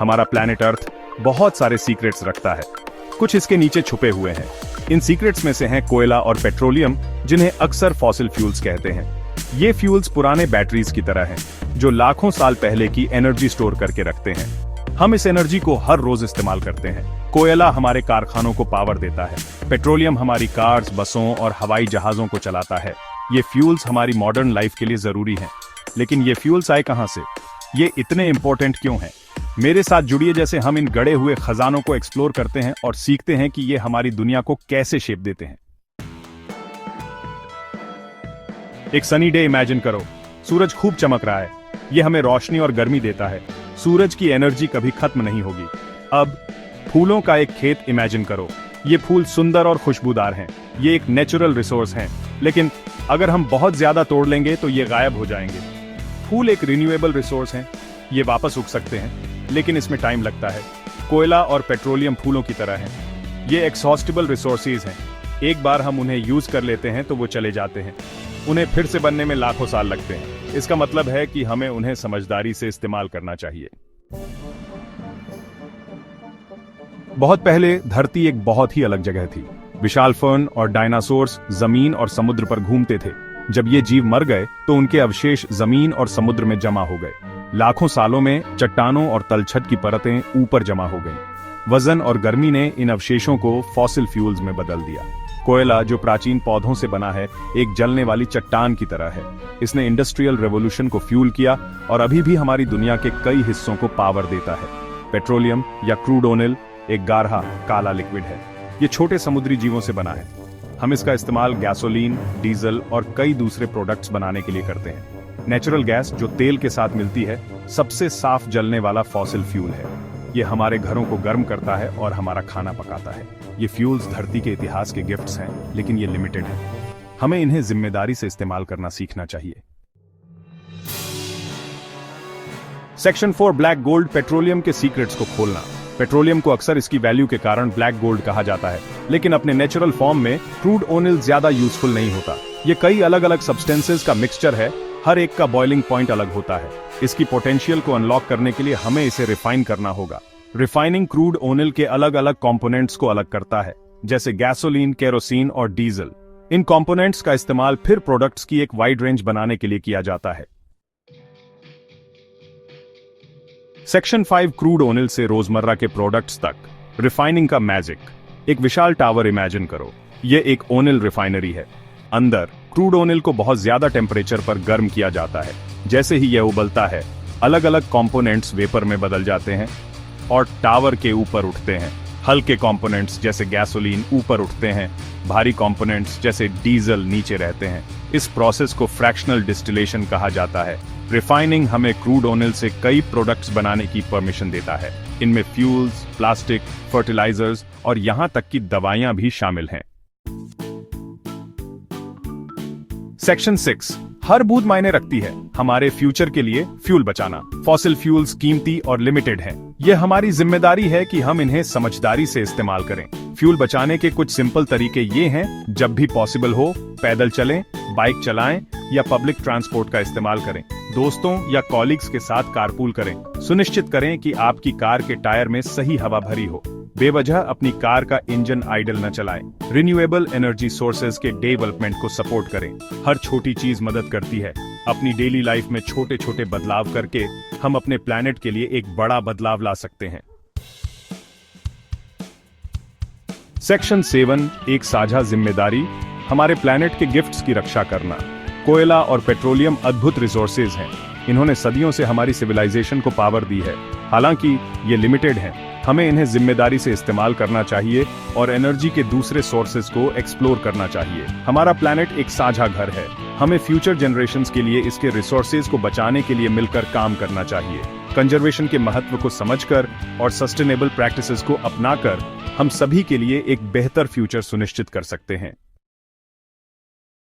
हमारा planet earth बहुत सारे सीक्रेट्स रखता है। कुछ इसके नीचे छुपे हुए हैं। इन सीक्रेट्स में से हैं कोयला और पेट्रोलियम, जिन्हें अक्सर फॉसिल फ्यूल्स कहते हैं। ये फ्यूल्स पुराने बैटरीज की तरह हैं, जो लाखों साल पहले की एनर्जी स्टोर करके रखते हैं। हम इस एनर्जी को हर रोज इस्तेमाल करते हैं। कोयला हमारे कारखानों को पावर देता है, पेट्रोलियम हमारी कार्स, बसों और हवाई जहाजों को चलाता है। ये फ्यूल्स हमारी मॉडर्न लाइफ के लिए जरूरी हैं। लेकिन ये फ्यूल्स आए कहां से? ये इतने इंपॉर्टेंट क्यों हैं? मेरे साथ जुड़िए, जैसे हम इन गड़े हुए खजानों को एक्सप्लोर करते हैं और सीखते हैं कि ये हमारी दुनिया को कैसे शेप देते हैं। एक सनी डे इमेजिन करो। सूरज खूब चमक रहा है। ये हमें रोशनी और गर्मी देता है। सूरज की एनर्जी कभी खत्म नहीं होगी। अब फूलों का एक खेत इमेजिन करो। ये फूल सुंदर और खुशबूदार हैं। ये एक नेचुरल रिसोर्स हैं, लेकिन अगर हम बहुत ज्यादा तोड़ लेंगे तो ये गायब हो जाएंगे। फूल एक रिन्यूएबल रिसोर्स हैं। ये वापस उग सकते हैं, लेकिन इसमें टाइम लगता है। कोयला और पेट्रोलियम फूलों की तरह हैं। ये एक्सहॉस्टेबल रिसोर्सेज हैं। एक बार हम उन्हें यूज कर लेते हैं तो वो चले जाते हैं। उन्हें फिर से बनने में लाखों साल लगते हैं। इसका मतलब है कि हमें उन्हें समझदारी से इस्तेमाल करना चाहिए। बहुत पहले धरती एक बहुत ही अलग जगह थी। विशाल फर्न और डायनासोर्स जमीन और समुद्र पर घूमते थे। जब ये जीव मर गए तो उनके अवशेष जमीन और समुद्र में जमा हो गए। लाखों सालों में चट्टानों और तलछट की परतें ऊपर जमा हो गईं। वजन और गर्मी ने इन अवशेषों को फॉसिल फ्यूल्स में बदल दिया। कोयला, जो प्राचीन पौधों से बना है, एक जलने वाली चट्टान की तरह है। इसने इंडस्ट्रियल रेवोल्यूशन को फ्यूल किया और अभी भी हमारी दुनिया के कई हिस्सों को पावर देता है। पेट्रोलियम या क्रूड ऑयल एक गाढ़ा काला लिक्विड है। ये छोटे समुद्री जीवों से बना है। हम इसका इस्तेमाल गैसोलीन, डीजल और कई दूसरे प्रोडक्ट्स बनाने के लिए करते हैं। नेचुरल गैस, जो तेल के साथ मिलती है, सबसे साफ जलने वाला फॉसिल फ्यूल है। ये हमारे घरों को गर्म करता है और हमारा खाना पकाता है। ये फ्यूल्स धरती के इतिहास के गिफ्ट्स हैं, लेकिन ये लिमिटेड हैं। हमें इन्हें जिम्मेदारी से इस्तेमाल करना सीखना चाहिए। सेक्शन 4 ब्लैक गोल्ड, पेट्रोलियम के सीक्रेट्स को खोलना। पेट्रोलियम को अक्सर इसकी वैल्यू के कारण ब्लैक गोल्ड कहा जाता है, लेकिन अपने नेचुरल फॉर्म में क्रूड ऑयल ज्यादा यूजफुल नहीं होता। ये कई अलग अलग सब्सटेंसेस का मिक्सचर है। हर एक का बॉइलिंग पॉइंट अलग होता है। इसकी पोटेंशियल को अनलॉक करने के लिए हमें इसे रिफाइन करना होगा। रिफाइनिंग क्रूड ऑयल के अलग अलग कंपोनेंट्स को अलग करता है, जैसे गैसोलीन, केरोसिन और डीजल। इन कंपोनेंट्स का इस्तेमाल फिर प्रोडक्ट्स की एक वाइड रेंज बनाने के लिए किया जाता है। सेक्शन 5 क्रूड ऑयल से रोजमर्रा के प्रोडक्ट्स तक, रिफाइनिंग का मैजिक। एक विशाल टावर इमेजिन करो। यह एक ऑयल रिफाइनरी है। अंदर क्रूड ऑयल को बहुत ज्यादा टेम्परेचर पर गर्म किया जाता है। जैसे ही यह उबलता है, अलग अलग कंपोनेंट्स वेपर में बदल जाते हैं और टावर के ऊपर उठते हैं। हल्के कंपोनेंट्स जैसे गैसोलीन ऊपर उठते हैं, भारी कंपोनेंट्स जैसे डीजल नीचे रहते हैं। इस प्रोसेस को फ्रैक्शनल डिस्टिलेशन कहा जाता है। रिफाइनिंग हमें क्रूड ऑयल से कई प्रोडक्ट्स बनाने की परमिशन देता है। इनमें फ्यूल्स, प्लास्टिक, फर्टिलाइजर्स और यहां तक कि दवाइयां भी शामिल हैं। सेक्शन 6 हर बूंद मायने रखती है। हमारे फ्यूचर के लिए फ्यूल बचाना। फॉसिल फ्यूल्स कीमती और लिमिटेड हैं। यह हमारी जिम्मेदारी है कि हम इन्हें समझदारी से इस्तेमाल करें। फ्यूल बचाने के कुछ सिंपल तरीके ये हैं: जब भी पॉसिबल हो, पैदल चलें, बाइक चलाएं या पब्लिक ट्रांसपोर्ट का इस्तेमाल करें। दोस्तों या कॉलीग्स के साथ कारपूल करें। सुनिश्चित करें कि आपकी कार के टायर में सही हवा भरी हो। बेवजह अपनी कार का इंजन आइडल न चलाएं। रिन्यूएबल एनर्जी सोर्सेज के डेवलपमेंट को सपोर्ट करें। हर छोटी चीज मदद करती है। अपनी डेली लाइफ में छोटे छोटे बदलाव करके हम अपने प्लैनेट के लिए एक बड़ा बदलाव ला सकते हैं। सेक्शन 7 एक साझा जिम्मेदारी। हमारे प्लैनेट के गिफ्ट्स की रक्षा करना। कोयला और पेट्रोलियम अद्भुत रिसोर्सेज हैं। इन्होंने सदियों से हमारी सिविलाइजेशन को पावर दी है। हालांकि ये लिमिटेड हैं। हमें इन्हें जिम्मेदारी से इस्तेमाल करना चाहिए और एनर्जी के दूसरे सोर्सेज को एक्सप्लोर करना चाहिए। हमारा प्लैनेट एक साझा घर है। हमें फ्यूचर जनरेशंस के लिए इसके रिसोर्सेज को बचाने के लिए मिलकर काम करना चाहिए। कंजर्वेशन के महत्व को समझकर और सस्टेनेबल प्रैक्टिसेस को अपनाकर हम सभी के लिए एक बेहतर फ्यूचर सुनिश्चित कर सकते हैं।